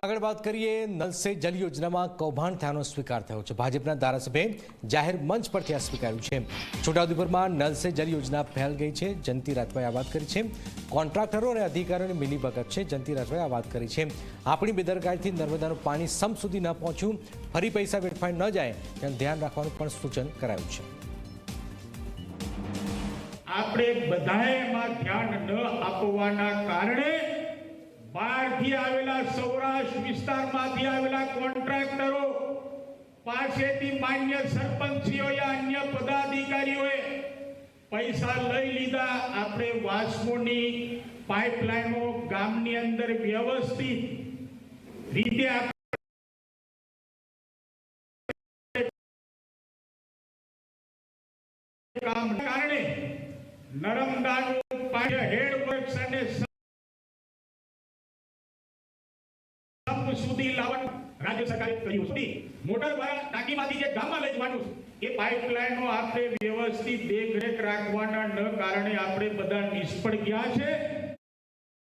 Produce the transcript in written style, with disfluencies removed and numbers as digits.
આગળ વાત કરીએ નલ સે જલ યોજનામાં કૌભાંડ થયાનો સ્વીકાર થયો છે। ભાજપના ધારાસભ્યે જાહેર મંચ પરથી આ સ્વીકાર્યું છે। છોટાઉદેપુરમાં નલ સે જલ યોજના ફેલ ગઈ છે। જયંતિ રાઠવાએ આ વાત કરી છે। કોન્ટ્રાક્ટરો અને અધિકારીઓની મિલીભગત છે। જયંતિ રાઠવાએ આ વાત કરી છે। આપણી બેદરકારીથી નર્મદાનું પાણી સમ સુધી ન પહોંચ્યું, ફરી પૈસા વેડફાઈ ન જાય તેનું ધ્યાન રાખવાનું પણ સૂચન કરાયું છે। આપણે બધાએ એમાં ધ્યાન ન આપવાના કારણે બહારથી આવેલા સૌરાષ્ટ્ર વિસ્તારમાંથી આવેલા કોન્ટ્રાક્ટરો પાસેથી માન્ય સરપંચીઓએ અન્ય પદાધિકારીઓએ પૈસા લઈ લીધા। આપણે વાસ્મોની પાઇપલાઇનો ગામની અંદર વ્યવસ્થિત રીતે કામ કારણે નર્મદાનું પાણી હેડ વર્ક્સ અને સુધી લાવવાનું રાજ્ય સરકારે કર્યું છે। મોટર દ્વારા ટાંકીમાંથી જે ગામમાં લઈ જવાનું એ પાઇપલાઇનનો આપણે વ્યવસ્થિત દેખરેખ રાખવાના ન કારણે આપણે બધા નિષ્ફળ ગયા છે।